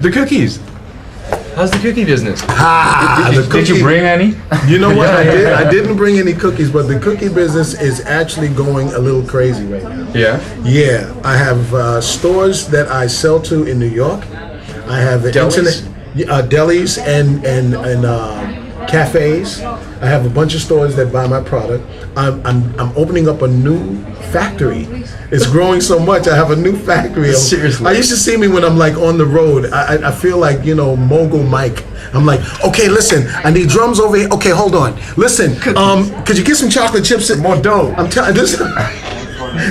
The cookies. How's the cookie business? Did you bring any? You know what? I didn't bring any cookies, but the cookie business is actually going a little crazy right now. Yeah? Yeah. I have stores that I sell to in New York. I have Delis? Delis and cafes. I have a bunch of stores that buy my product. I'm opening up a new factory. It's growing so much. I have a new factory. Seriously? I used to see me when I'm like on the road. I feel like, Mogul Mike. I'm like, okay, listen, I need drums over here. Okay, hold on. Listen, could you get some chocolate chips? More dough. I'm telling this.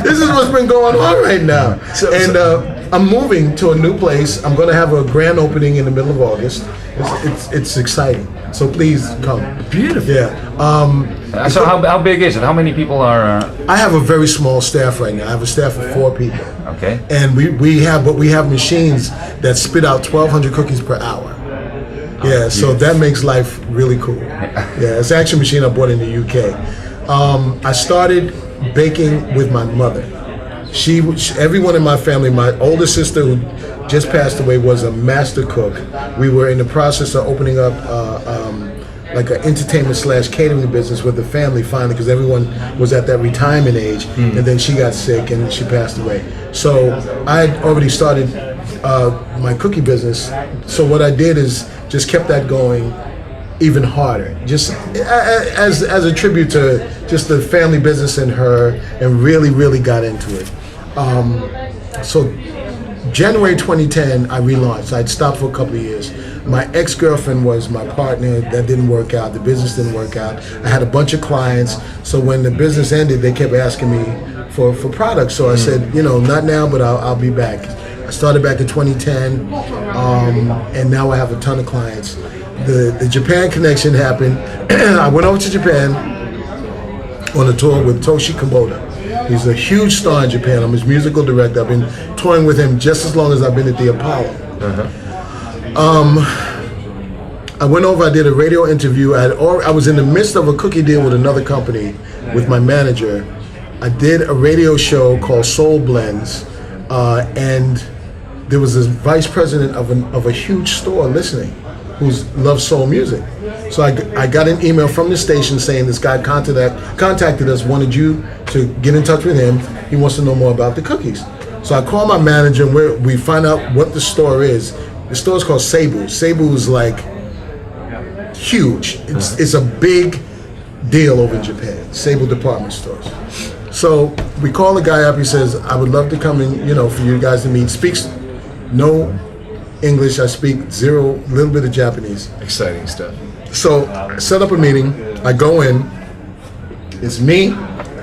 This is what's been going on right now. I'm moving to a new place. I'm going to have a grand opening in the middle of August. It's exciting. So please come. Beautiful. Yeah. So how big is it? How many people are? I have a very small staff right now. I have a staff of 4 people. Okay. And we have machines that spit out 1,200 cookies per hour. Yeah, so that makes life really cool. Yeah, it's an action machine I bought in the UK. I started baking with my mother. Everyone in my family, my older sister who just passed away was a master cook. We were in the process of opening up like an entertainment/catering business with the family finally, because everyone was at that retirement age, and then she got sick and she passed away. So I had already started my cookie business. So what I did is just kept that going even harder, just as a tribute to just the family business and her, and really got into it. So January 2010, I relaunched. I'd stopped for a couple of years. My ex-girlfriend was my partner. That didn't work out. The business didn't work out. I had a bunch of clients. So when the business ended, they kept asking me for products. So I said, not now, but I'll be back. I started back in 2010, and now I have a ton of clients. The Japan connection happened. I went over to Japan on a tour with Toshi Kubota. He's a huge star in Japan. I'm his musical director. I've been touring with him just as long as I've been at the Apollo. I went over, I did a radio interview. I was in the midst of a cookie deal with another company with my manager. I did a radio show called Soul Blends, and there was a vice president of a huge store listening who loves soul music. So I got an email from the station saying this guy contacted us, wanted you to get in touch with him. He wants to know more about the cookies. So I called my manager, and we find out what the store is. The store is called Seibu. Seibu is like huge. It's a big deal over in Japan, Seibu department stores. So we call the guy up. He says, I would love to come in, for you guys to meet. Speaks no English. I speak little bit of Japanese. Exciting stuff. So I set up a meeting. I go in. It's me.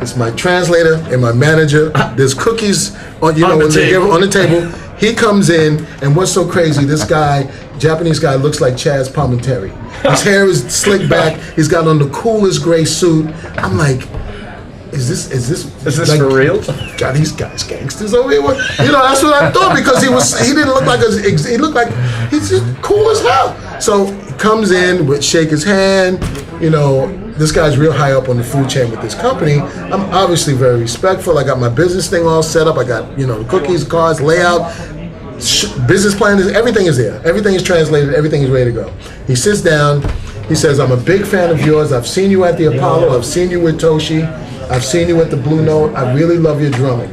It's my translator and my manager. There's cookies on the table. He comes in, and what's so crazy? This guy, Japanese guy, looks like Chaz Palminteri. His hair is slicked back. He's got on the coolest gray suit. I'm like, is this like, for real? God, these guys gangsters over here. That's what I thought, because he didn't look like he looked like he's just cool as hell. So he comes in, would shake his hand. This guy's real high up on the food chain with this company. I'm obviously very respectful. I got my business thing all set up. I got cookies, cards, layout, business plan. Everything is there. Everything is translated. Everything is ready to go. He sits down. He says, I'm a big fan of yours. I've seen you at the Apollo. I've seen you with Toshi. I've seen you at the Blue Note. I really love your drumming.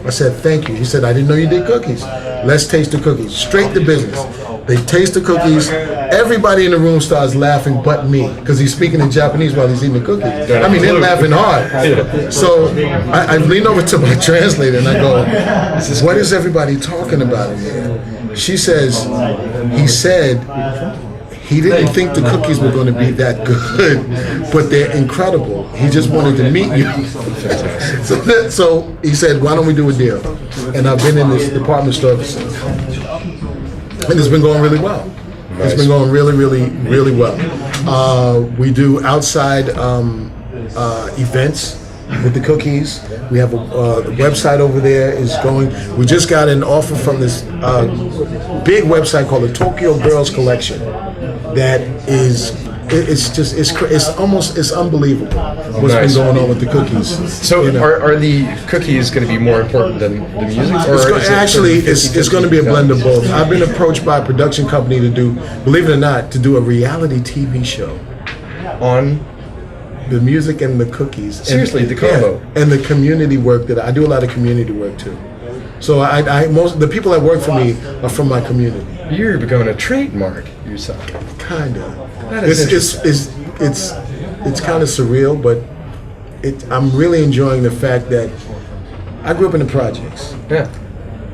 I said, thank you. He said, I didn't know you did cookies. Let's taste the cookies. Straight to business. They taste the cookies. Everybody in the room starts laughing but me, because he's speaking in Japanese while he's eating the cookies. I mean, they're laughing hard. So I lean over to my translator and I go, what is everybody talking about in here? She says, he said, he didn't think the cookies were going to be that good, but they're incredible. He just wanted to meet you. So he said, why don't we do a deal? And I've been in this department store since. And it's been going really well. Nice. It's been going really well. We do outside events with the cookies. We have a website over there is going. We just got an offer from this big website called the Tokyo Girls Collection that is it's unbelievable what's Nice. been going on with the cookies. So you know. are the cookies going to be more important than the music? Or It's going to be a blend of both. I've been approached by a production company to do, believe it or not, to do a reality TV show on the music and the cookies. Seriously, the combo. And the community work that I do a lot of community work too. So most the people that work for me are from my community. You're becoming a trademark yourself. Kinda. That is It's kind of surreal, but I'm really enjoying the fact that I grew up in the projects. Yeah.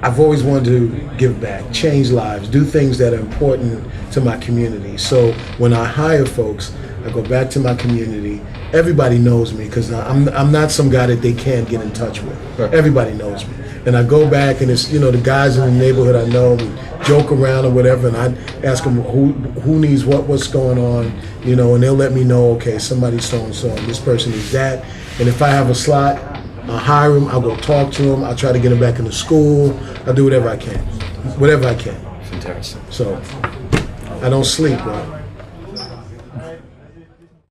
I've always wanted to give back, change lives, do things that are important to my community. So when I hire folks, I go back to my community. Everybody knows me because I'm not some guy that they can't get in touch with. Right. Everybody knows me. And I go back and it's, the guys in the neighborhood I know, we joke around or whatever, and I ask them who needs what's going on, and they'll let me know, okay, somebody's so-and-so, and this person needs that. And if I have a slot, I'll hire them, I'll go talk to them, I'll try to get them back into school, I'll do whatever I can. Whatever I can. Fantastic. So, I don't sleep, bro.